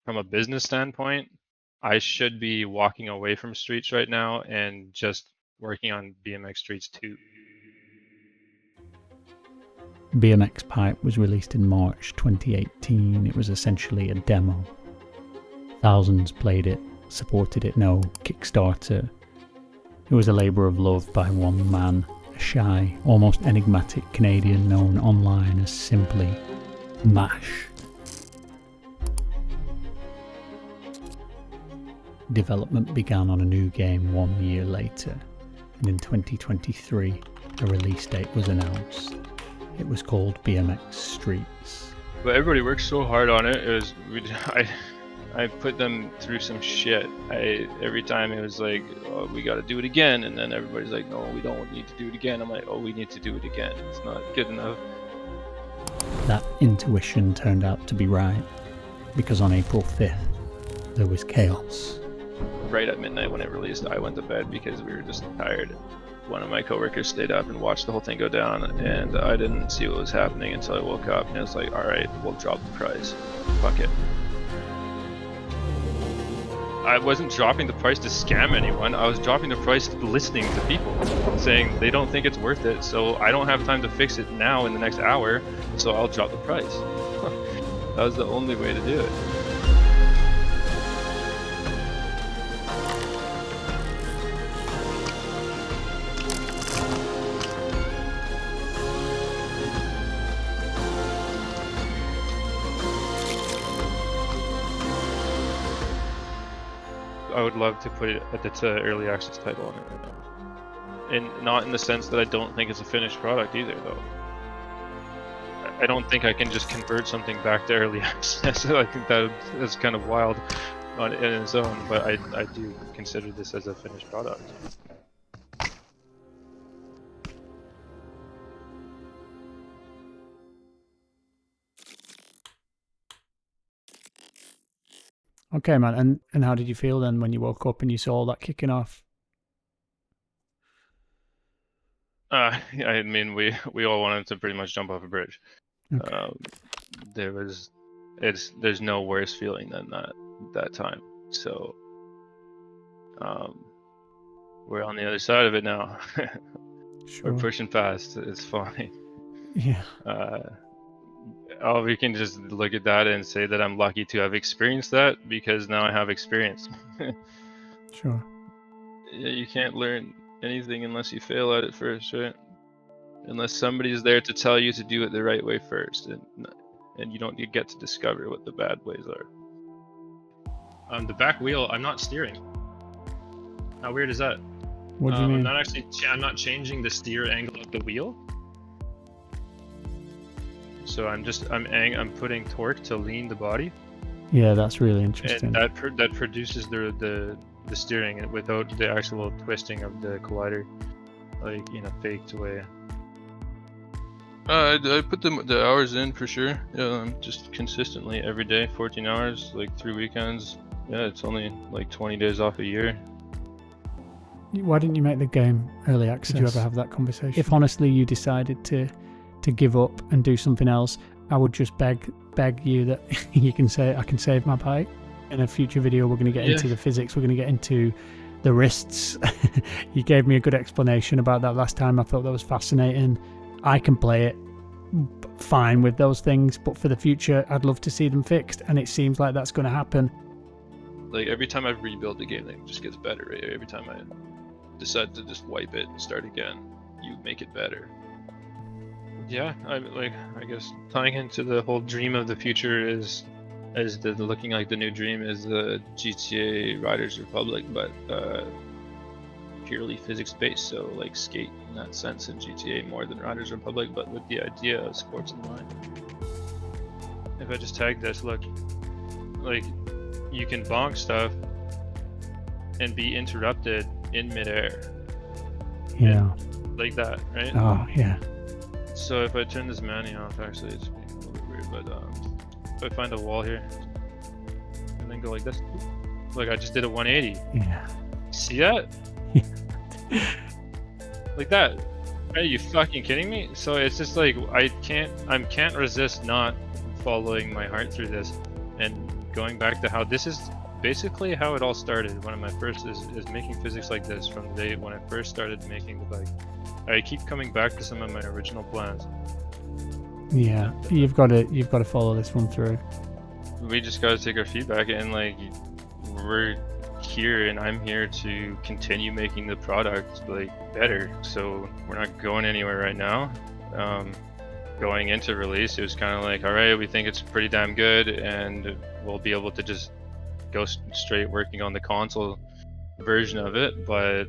from a business standpoint, I should be walking away from Streets right now and just working on BMX Streets 2. BMX Pipe was released in March 2018. It was essentially a demo. Thousands played it, supported it, no Kickstarter. It was a labour of love by one man, a shy, almost enigmatic Canadian known online as simply MASH. Development began on a new game 1 year later, and in 2023 a release date was announced. It was called BMX Streets. But everybody worked so hard on it. I put them through some shit. Every time it was like, oh, we got to do it again, and then everybody's like, no, we don't need to do it again. I'm like, oh, we need to do it again. It's not good enough. That intuition turned out to be right, because on April 5th there was chaos. Right at midnight when it released, I went to bed because we were just tired. One of my coworkers stayed up and watched the whole thing go down, and I didn't see what was happening until I woke up, and it was like, all right, we'll drop the price. Fuck it. I wasn't dropping the price to scam anyone. I was dropping the price listening to people saying they don't think it's worth it, so I don't have time to fix it now in the next hour, so I'll drop the price. That was the only way to do it. I would love to put it at the early access title on it right now. And not in the sense that I don't think it's a finished product either, though. I don't think I can just convert something back to early access. I think that's kind of wild in its own, but I do consider this as a finished product. Okay, man, and how did you feel then when you woke up and you saw all that kicking off? I mean, we all wanted to pretty much jump off a bridge. Okay. There's no worse feeling than that time. So, we're on the other side of it now. Sure. We're pushing past. It's fine. Yeah. We can just look at that and say that I'm lucky to have experienced that, because now I have experience. Sure. Yeah, you can't learn anything unless you fail at it first, right? Unless somebody's there to tell you to do it the right way first, and you get to discover what the bad ways are. The back wheel, I'm not steering. How weird is that? What do you mean? I'm not changing the steer angle of the wheel. So I'm putting torque to lean the body. Yeah, that's really interesting. And that produces the steering without the actual twisting of the collider, like in a faked way. I put the hours in for sure. Yeah, just consistently every day, 14 hours, like 3 weekends. Yeah, it's only like 20 days off a year. Why didn't you make the game early access? Did you ever have that conversation? If honestly you decided to give up and do something else, I would just beg you that you can say, I can save my bike. In a future video we're going to get into the physics, we're going to get into the wrists. You gave me a good explanation about that last time. I thought that was fascinating. I can play it fine with those things, but for the future I'd love to see them fixed, and it seems like that's going to happen. Like every time I rebuild the game, it just gets better, right? Every time I decide to just wipe it and start again, you make it better. Yeah, I guess tying into the whole dream of the future is looking like the new dream is the GTA Riders Republic, but purely physics based. So like skate in that sense in GTA more than Riders Republic, but with the idea of sports in mind. If I just tag this, look, like you can bonk stuff and be interrupted in midair. Yeah. And like that, right? Oh yeah. So if I turn this manu off, actually it's being a little bit weird, but if I find a wall here and then go like this, look, I just did a 180. Yeah. See that? Like that. Are you fucking kidding me? So it's just like I can't resist not following my heart through this. And going back to how this is basically how it all started. One of my first is making physics like this from the day when I first started making the bike. I keep coming back to some of my original plans. Yeah, you've got to follow this one through. We just got to take our feedback, and like we're here and I'm here to continue making the product like better. So we're not going anywhere right now. Going into release, it was kind of like, all right, we think it's pretty damn good, and we'll be able to just go straight working on the console version of it. But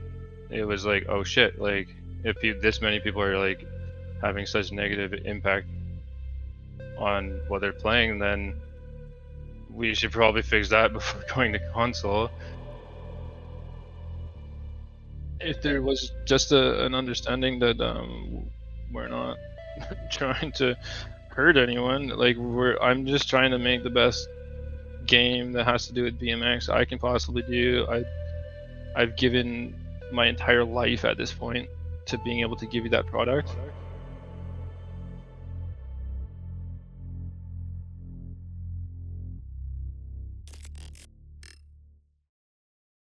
it was like, oh shit, like if this many people are like having such negative impact on what they're playing, then we should probably fix that before going to console. If there was just an understanding that we're not trying to hurt anyone, like I'm just trying to make the best game that has to do with BMX I can possibly do. I've given my entire life at this point to being able to give you that product,